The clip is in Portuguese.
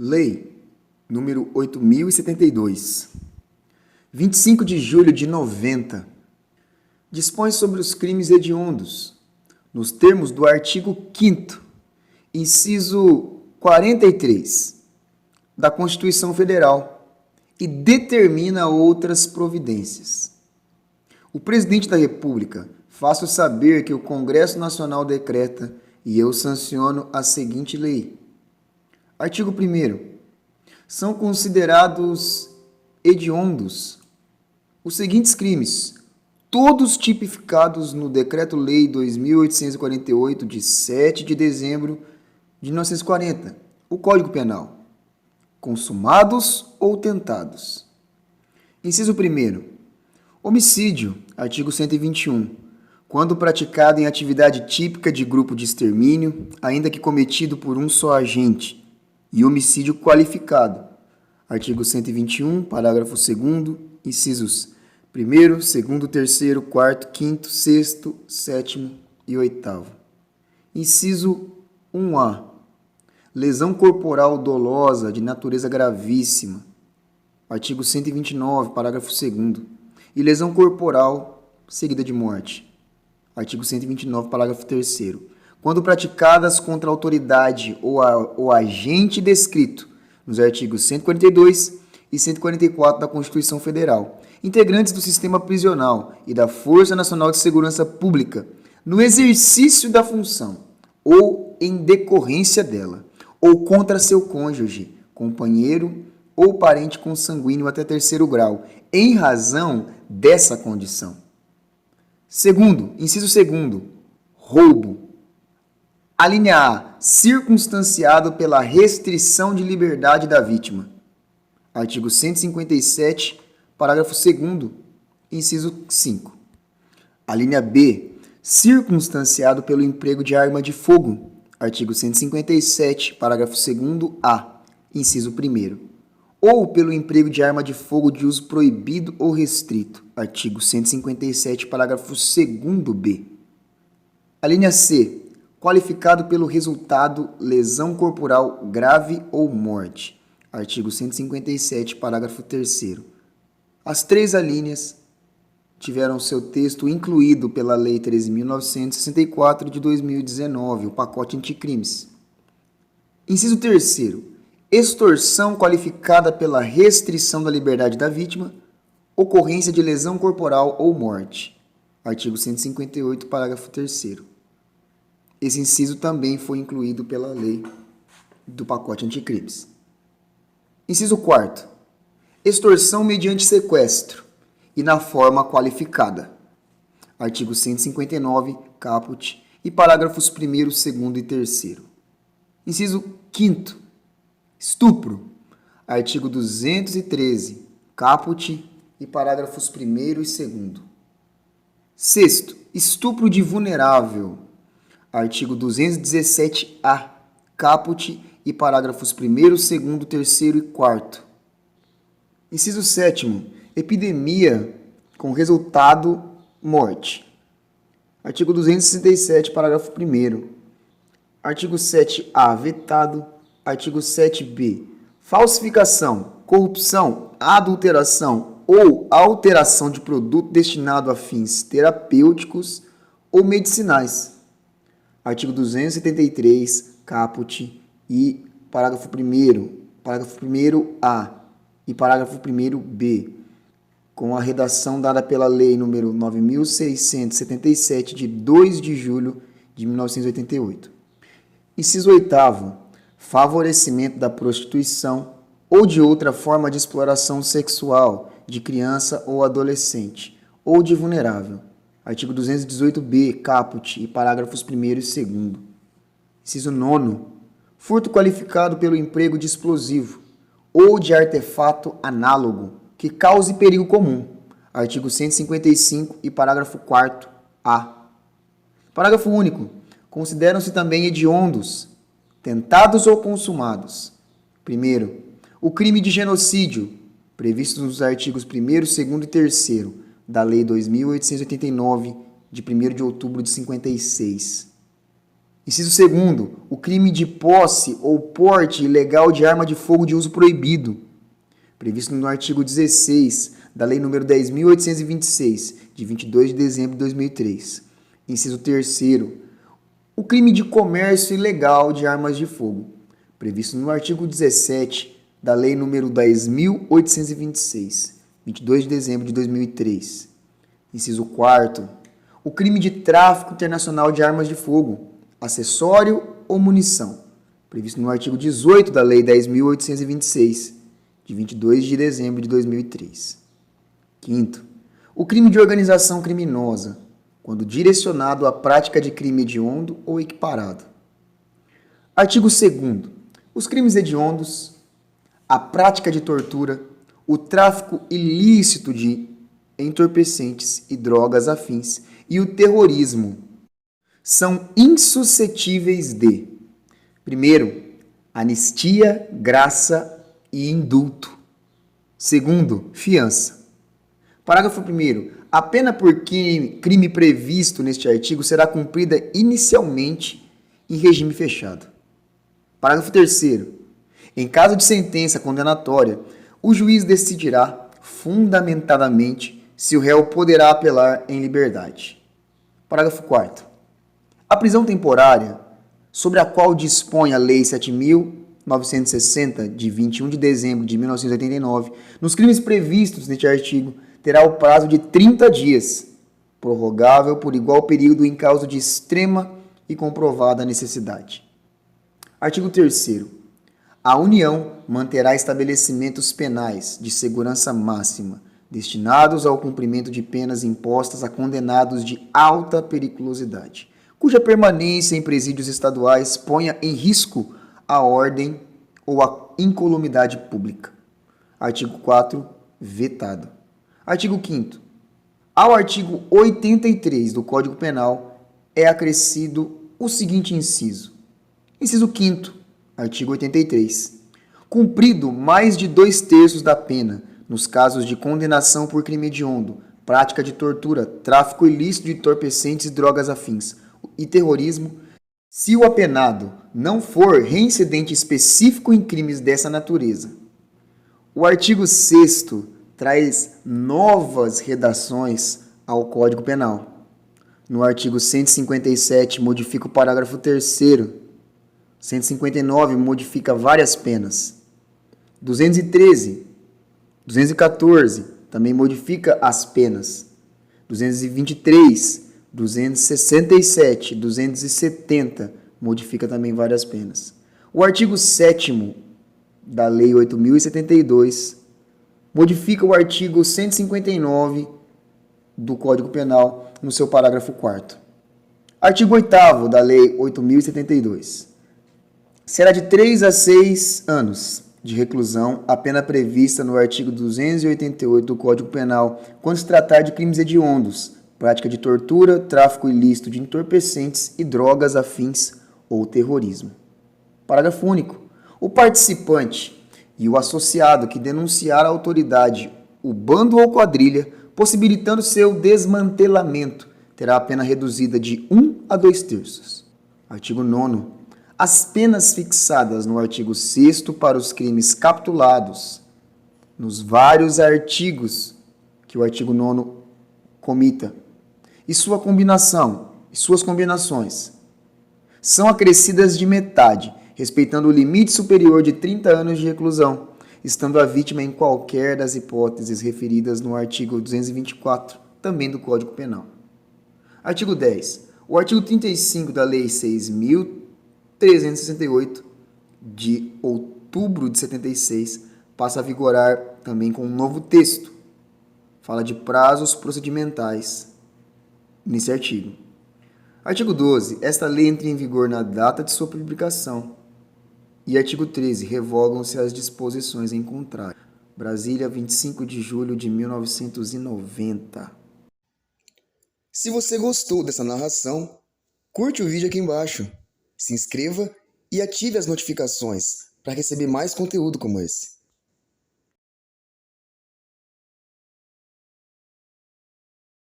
Lei número 8.072, 25 de julho de 90, dispõe sobre os crimes hediondos, nos termos do artigo 5º, inciso 43 da Constituição Federal, e determina outras providências. O Presidente da República faço saber que o Congresso Nacional decreta e eu sanciono a seguinte lei. Artigo 1º. São considerados hediondos os seguintes crimes, todos tipificados no Decreto-Lei 2.848, de 7 de dezembro de 1940, o Código Penal. Consumados ou tentados. Inciso 1º. Homicídio, artigo 121. Quando praticado em atividade típica de grupo de extermínio, ainda que cometido por um só agente, e homicídio qualificado. Artigo 121, parágrafo 2º, incisos 1º, 2º, 3º, 4º, 5º, 6º, 7º e 8º. Inciso 1A. Lesão corporal dolosa de natureza gravíssima. Artigo 129, parágrafo 2º. E lesão corporal seguida de morte. Artigo 129, parágrafo 3º. Quando praticadas contra a autoridade ou agente descrito nos artigos 142 e 144 da Constituição Federal, integrantes do sistema prisional e da Força Nacional de Segurança Pública, no exercício da função ou em decorrência dela, ou contra seu cônjuge, companheiro ou parente consanguíneo até 3º grau, em razão dessa condição. Segundo, inciso 2º, roubo. A linha A, circunstanciado pela restrição de liberdade da vítima. Artigo 157, parágrafo 2º, inciso 5. A linha B, circunstanciado pelo emprego de arma de fogo. Artigo 157, parágrafo 2º-A, inciso 1º. Ou pelo emprego de arma de fogo de uso proibido ou restrito. Artigo 157, parágrafo 2º-B. A linha C, qualificado pelo resultado lesão corporal grave ou morte. Artigo 157, parágrafo 3º. As três alíneas tiveram seu texto incluído pela Lei 13.964 de 2019, o pacote anticrimes. Inciso 3º. Extorsão qualificada pela restrição da liberdade da vítima, ocorrência de lesão corporal ou morte. Artigo 158, parágrafo 3º. Esse inciso também foi incluído pela lei do pacote anticrimes. Inciso 4º. Extorsão mediante sequestro e na forma qualificada. Artigo 159, caput, e parágrafos 1º, 2º e 3º. Inciso 5º. Estupro. Artigo 213, caput, e parágrafos 1º e 2º. Sexto, estupro de vulnerável. Artigo 217-A, caput, e parágrafos 1º, 2º, 3º e 4º. Inciso 7º, epidemia com resultado morte. Artigo 267, parágrafo 1º. Artigo 7A, vetado. Artigo 7B, falsificação, corrupção, adulteração ou alteração de produto destinado a fins terapêuticos ou medicinais. Artigo 273, caput, e parágrafo 1º-A e parágrafo 1º-B, com a redação dada pela Lei nº 9.677, de 2 de julho de 1988. Inciso 8º, favorecimento da prostituição ou de outra forma de exploração sexual de criança ou adolescente, ou de vulnerável. Artigo 218-B, caput, e parágrafos 1º e 2º. Inciso 9º, furto qualificado pelo emprego de explosivo ou de artefato análogo que cause perigo comum. Artigo 155 e parágrafo 4º-A. Parágrafo único. Consideram-se também hediondos, tentados ou consumados. Primeiro, o crime de genocídio, previsto nos artigos 1º, 2º e 3º da Lei 2.889, de 1º de outubro de 56. Inciso segundo, o crime de posse ou porte ilegal de arma de fogo de uso proibido, previsto no artigo 16 da Lei nº 10.826, de 22 de dezembro de 2003. Inciso terceiro, o crime de comércio ilegal de armas de fogo, previsto no artigo 17 da Lei nº 10.826, 22 de dezembro de 2003. Inciso quarto, o crime de tráfico internacional de armas de fogo, acessório ou munição, previsto no artigo 18 da Lei 10.826, de 22 de dezembro de 2003. Quinto, o crime de organização criminosa, quando direcionado à prática de crime hediondo ou equiparado. Artigo 2º. Os crimes hediondos, a prática de tortura, o tráfico ilícito de entorpecentes e drogas afins e o terrorismo são insuscetíveis de: primeiro, anistia, graça e indulto. Segundo, fiança. Parágrafo 1º. A pena por crime previsto neste artigo será cumprida inicialmente em regime fechado. Parágrafo 3º. Em caso de sentença condenatória, o juiz decidirá fundamentadamente se o réu poderá apelar em liberdade. Parágrafo 4º. A prisão temporária, sobre a qual dispõe a Lei 7.960, de 21 de dezembro de 1989, nos crimes previstos neste artigo, terá o prazo de 30 dias, prorrogável por igual período em caso de extrema e comprovada necessidade. Artigo 3º. A União manterá estabelecimentos penais de segurança máxima, destinados ao cumprimento de penas impostas a condenados de alta periculosidade, cuja permanência em presídios estaduais ponha em risco a ordem ou a incolumidade pública. Artigo 4º, vetado. Artigo 5º. Ao artigo 83 do Código Penal é acrescido o seguinte inciso. Inciso 5º, artigo 83. Cumprido mais de 2/3 da pena, nos casos de condenação por crime hediondo, prática de tortura, tráfico ilícito de entorpecentes e drogas afins e terrorismo, se o apenado não for reincidente específico em crimes dessa natureza. O artigo 6º traz novas redações ao Código Penal. No artigo 157, modifica o parágrafo 3º. 159, modifica várias penas. 213, 214, também modifica as penas. 223, 267, 270, modifica também várias penas. O artigo 7º da Lei 8.072 modifica o artigo 159 do Código Penal no seu parágrafo 4º. Artigo 8º da Lei 8.072. Será de 3 a 6 anos de reclusão a pena prevista no artigo 288 do Código Penal quando se tratar de crimes hediondos, prática de tortura, tráfico ilícito de entorpecentes e drogas afins ou terrorismo. Parágrafo único. O participante e o associado que denunciar à autoridade o bando ou quadrilha, possibilitando seu desmantelamento, terá a pena reduzida de 1 a 2/3. Artigo 9º. As penas fixadas no artigo 6º para os crimes capitulados nos vários artigos que o artigo 9º comita e suas combinações são acrescidas de metade, respeitando o limite superior de 30 anos de reclusão, estando a vítima em qualquer das hipóteses referidas no artigo 224, também do Código Penal. Artigo 10. O artigo 35 da Lei 6.368, de outubro de 76, passa a vigorar também com um novo texto. Fala de prazos procedimentais nesse artigo. Artigo 12. Esta lei entra em vigor na data de sua publicação. E artigo 13. Revogam-se as disposições em contrário. Brasília, 25 de julho de 1990. Se você gostou dessa narração, curte o vídeo aqui embaixo, se inscreva e ative as notificações para receber mais conteúdo como esse.